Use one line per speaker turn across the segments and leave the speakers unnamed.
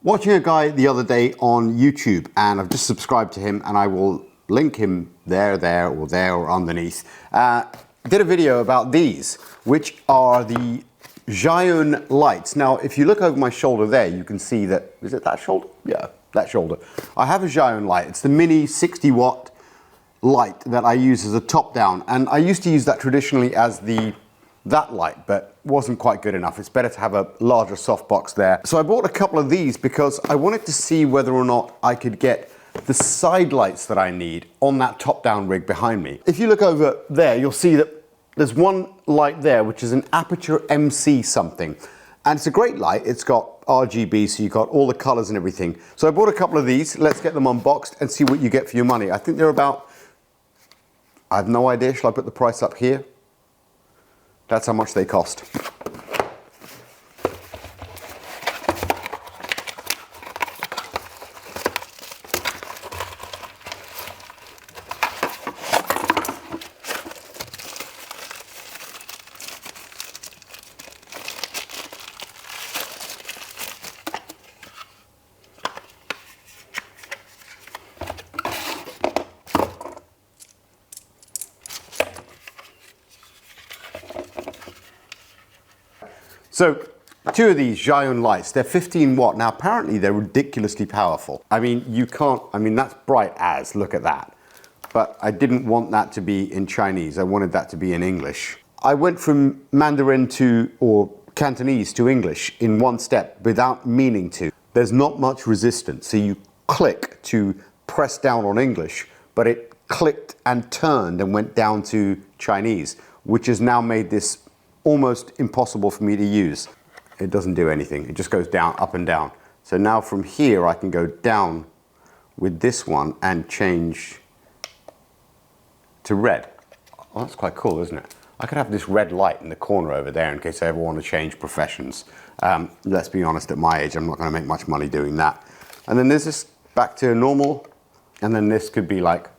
watching a guy the other day on YouTube, and I've just subscribed to him, and I will link him there, or underneath. Did a video about these, which are the Zhiyun lights. Now, if you look over my shoulder there, you can see that, is it that shoulder? Yeah, that shoulder. I have a Zhiyun light. It's the mini 60 watt light that I use as a top down. And I used to use that traditionally as that light, but wasn't quite good enough. It's better to have a larger softbox there. So I bought a couple of these because I wanted to see whether or not I could get the side lights that I need on that top down rig behind me. If you look over there, you'll see that there's one light there, which is an Aperture MC something. And it's a great light. It's got RGB, so you've got all the colors and everything. So I bought a couple of these. Let's get them unboxed and see what you get for your money. I think they're about, I have no idea. Shall I put the price up here? That's how much they cost. So, two of these Zhiyun lights, they're 15 watt. Now, apparently they're ridiculously powerful. I mean, that's bright as, look at that. But I didn't want that to be in Chinese. I wanted that to be in English. I went from Mandarin or Cantonese to English in one step without meaning to. There's not much resistance. So you click to press down on English, but it clicked and turned and went down to Chinese, which has now made this almost impossible for me to use. It doesn't do anything. It just goes down, up and down. So now from here, I can go down with this one and change to red. Oh, that's quite cool, isn't it? I could have this red light in the corner over there in case I ever want to change professions. Let's be honest, at my age, I'm not going to make much money doing that. And then there's this back to normal. And then this could be like,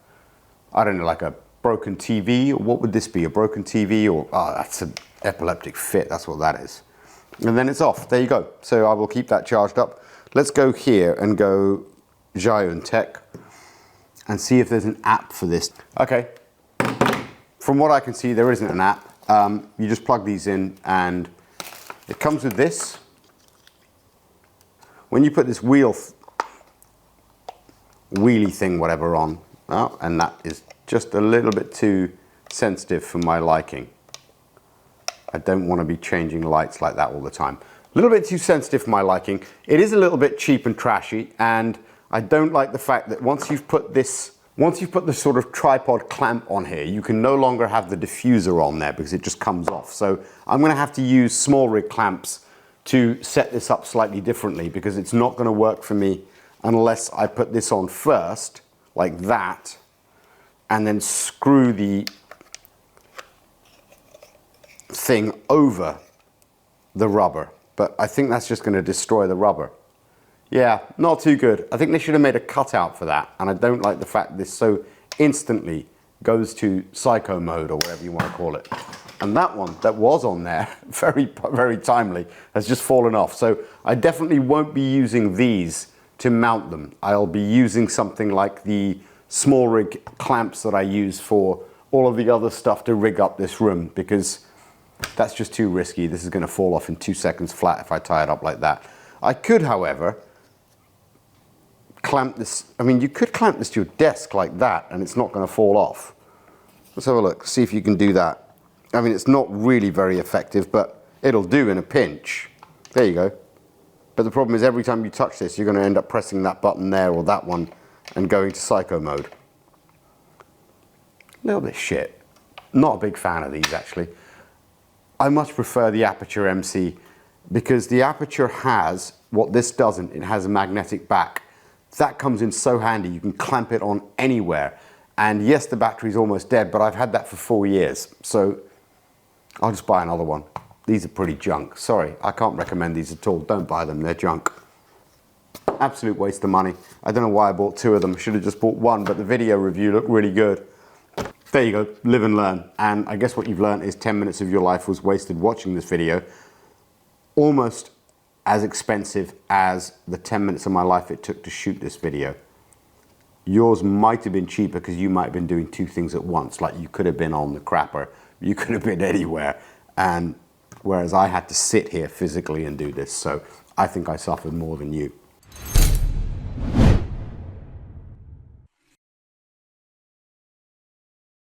I don't know, like a broken TV, or what would this be? A broken TV, or, oh, that's an epileptic fit, that's what that is. And then it's off, there you go. So I will keep that charged up. Let's go here and go Zhiyun Tech and see if there's an app for this. Okay, from what I can see, there isn't an app. You just plug these in and it comes with this. When you put this wheelie thing, whatever, on, oh, and that is just a little bit too sensitive for my liking. I don't want to be changing lights like that all the time. A little bit too sensitive for my liking. It is a little bit cheap and trashy, and I don't like the fact that once you've put this sort of tripod clamp on here, you can no longer have the diffuser on there because it just comes off. So I'm going to have to use small rig clamps to set this up slightly differently because it's not going to work for me unless I put this on first, like that, and then screw the thing over the rubber. But I think that's just going to destroy the rubber. Yeah, not too good. I think they should have made a cutout for that, and I don't like the fact this so instantly goes to psycho mode, or whatever you want to call it. And that one that was on there, very timely, has just fallen off. So I definitely won't be using these to mount them. I'll be using something like the small rig clamps that I use for all of the other stuff to rig up this room, because that's just too risky. This is going to fall off in 2 seconds flat if I tie it up like that. I could, however, clamp this. I mean, you could clamp this to your desk like that and it's not going to fall off. Let's have a look, see if you can do that. I mean, it's not really very effective, but it'll do in a pinch. There you go. But the problem is every time you touch this, you're going to end up pressing that button there or that one and going to psycho mode. A little bit shit. Not a big fan of these, actually. I much prefer the Aperture MC because the Aperture has what this doesn't. It has a magnetic back. That comes in so handy. You can clamp it on anywhere. And yes, the battery's almost dead, but I've had that for 4 years. So I'll just buy another one. These are pretty junk. Sorry, I can't recommend these at all. Don't buy them, they're junk. Absolute waste of money. I don't know why I bought 2 of them. Should have just bought 1, but the video review looked really good. There you go, live and learn. And I guess what you've learned is 10 minutes of your life was wasted watching this video. Almost as expensive as the 10 minutes of my life it took to shoot this video. Yours might have been cheaper because you might have been doing two things at once. Like you could have been on the crapper, you could have been anywhere. And whereas I had to sit here physically and do this. So I think I suffered more than you.